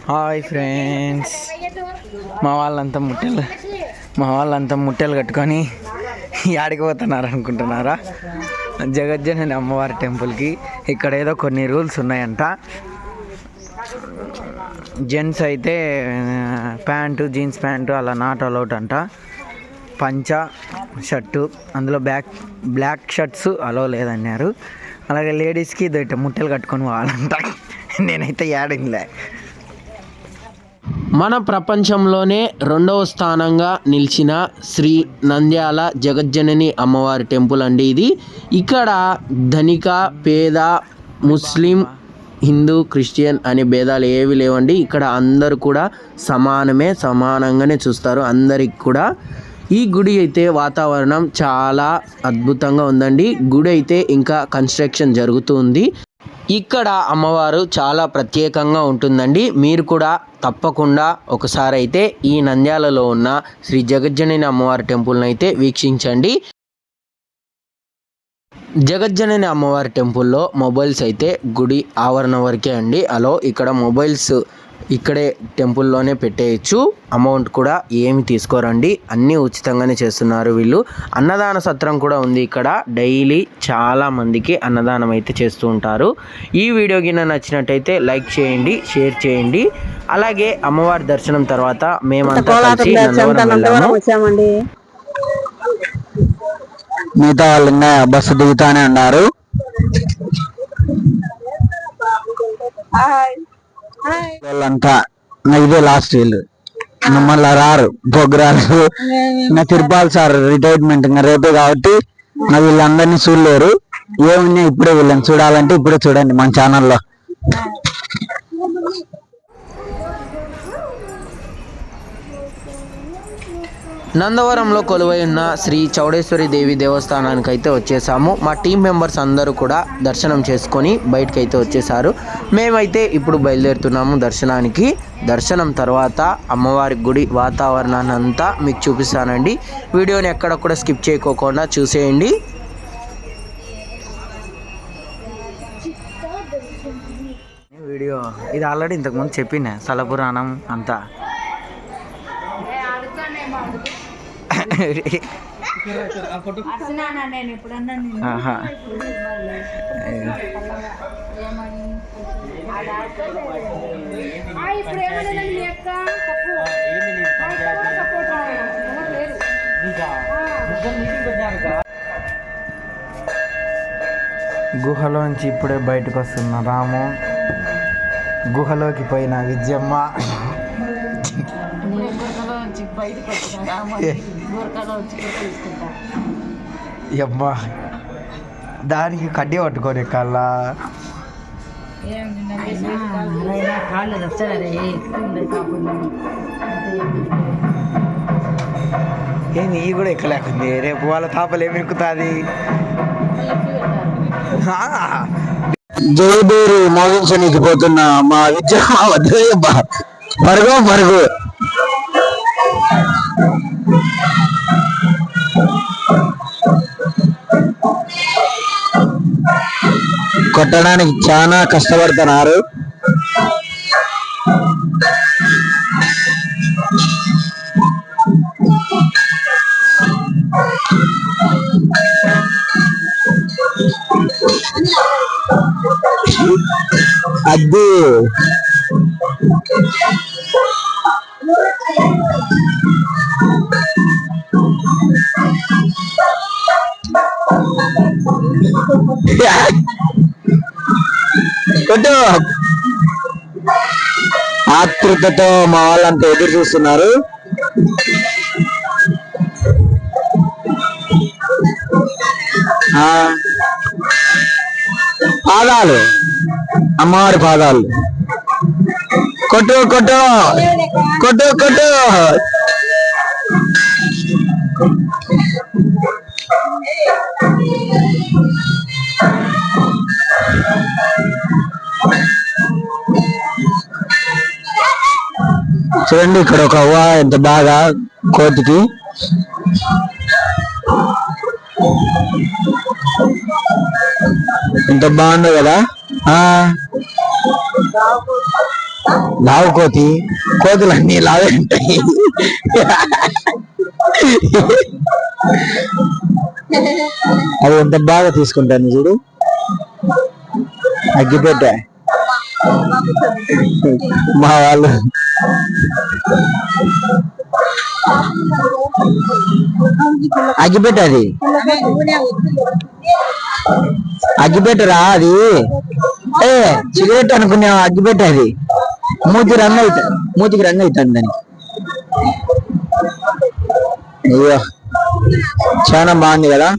Hi friends, మా వాళ్ళంతా ముట్టెలు కట్టుకొని యాడికి పోతున్నారు అనుకుంటున్నారా? జగజ్జనని అమ్మవారి టెంపుల్కి. ఇక్కడ ఏదో కొన్ని రూల్స్ ఉన్నాయంట. జెంట్స్ అయితే జీన్స్ ప్యాంటు అలా నాట్ అలౌట్ అంట. పంచ షర్టు, అందులో బ్లాక్ షర్ట్స్ అలో లేదన్నారు. అలాగే లేడీస్కి ఇదైతే ముట్టెలు కట్టుకొని వాళ్ళంట. నేనైతే యాడింగ్లే. మన ప్రపంచంలోనే 2వ స్థానంగా నిలిచిన శ్రీ నంద్యాల జగజ్జనని అమ్మవారి టెంపుల్ అండి ఇది. ఇక్కడ ధనిక, పేద, ముస్లిం, హిందూ, క్రిస్టియన్ అనే భేదాలు ఏవి లేవండి. ఇక్కడ అందరూ కూడా సమానంగానే చూస్తారు అందరికి కూడా. ఈ గుడి అయితే వాతావరణం చాలా అద్భుతంగా ఉందండి. గుడి అయితే ఇంకా కన్స్ట్రక్షన్ జరుగుతుంది. ఇక్కడ అమ్మవారు చాలా ప్రత్యేకంగా ఉంటుందండి. మీరు కూడా తప్పకుండా ఒకసారి అయితే ఈ నంద్యాలలో ఉన్న శ్రీ జగజ్జనని అమ్మవారి టెంపుల్ని అయితే వీక్షించండి. జగజ్జనని అమ్మవారి టెంపుల్లో మొబైల్స్ అయితే గుడి ఆవరణ వరకే అండి. ఇక్కడ మొబైల్స్ ఇక్కడే టెంపుల్లోనే పెట్టేయచ్చు. అమౌంట్ కూడా ఏమి తీసుకోరండి, అన్నీ ఉచితంగానే చేస్తున్నారు వీళ్ళు. అన్నదాన సత్రం కూడా ఉంది ఇక్కడ. డైలీ చాలా మందికి అన్నదానం అయితే చేస్తూ ఉంటారు. ఈ వీడియో కింద నచ్చినట్టయితే లైక్ చేయండి, షేర్ చేయండి. అలాగే అమ్మవారి దర్శనం తర్వాత మేమంతా కలిసి నందవరం వచ్చామండి. మిగతా వాళ్ళు ఇంకా బస్సు దిగుతానే ఉన్నారు. వాళ్ళంతా ఇదే లాస్ట్ వీళ్ళు, మళ్ళీ రారు ప్రోగ్రామ్స్. ఇంకా తిరుపాల్ సార్ రిటైర్మెంట్ ఇంకా రేపే కాబట్టి వీళ్ళందరినీ చూడలేరు. ఏమున్నాయి ఇప్పుడే వీళ్ళని చూడాలంటే ఇప్పుడే చూడండి మన ఛానల్లో. నందవరంలో కొలువై ఉన్న శ్రీ చౌడేశ్వరి దేవి దేవస్థానానికి అయితే వచ్చేసాము. మా టీం మెంబర్స్ అందరూ కూడా దర్శనం చేసుకొని బయటకు అయితే వచ్చేసారు. మేమైతే ఇప్పుడు బయలుదేరుతున్నాము దర్శనానికి. దర్శనం తర్వాత అమ్మవారి గుడి వాతావరణాన్ని అంతా మీకు చూపిస్తానండి. వీడియోని ఎక్కడ కూడా స్కిప్ చేయకోకుండా చూసేయండి. వీడియో ఇది ఆల్రెడీ ఇంతకుముందు చెప్పిన స్థలపురాణం అంతా. గుహలోంచి ఇప్పుడే బయటకు వస్తున్న రాము, గుహలోకి పోయిన విజయమ్మ, అమ్మా దానికి కడ్డీ పట్టుకోని కల్లా ఏంది ఈ కూడా ఎక్కలేకుంది. రేపు వాళ్ళ తాపలు ఏమి ఎక్కుతుంది. జయబేరు మోగించడానికి పోతున్నా మా విద్యమ్మ వద్ద పరుగు కొట్టడానికి చాలా కష్టపడుతున్నారు. అది కొట్టు. ఆతృతతో మా వాళ్ళంతా ఎదురు చూస్తున్నారు. పాదాలు, అమ్మవారి పాదాలు. కొట్టు కొట్టు కొట్టు కొట్టు. చూడండి ఇక్కడ ఒక అవ్వ ఎంత బాగా కోతికి ఎంత బాగుందో కదా. లావు కోతి, కోతులు అన్ని లావే ఉంటాయి. అది ఎంత బాగా తీసుకుంటాను చూడు. అగ్గిపెట్ట మా వాళ్ళు అగ్గిపెట్ట, అది అగ్గిపెట్టరా అది. సిగరెట్ అనుకునే అగ్గిపెట్ట అది. మూతికి రంగు అవుతుంది దానికి. అయ్యో చాలా బాగుంది కదా.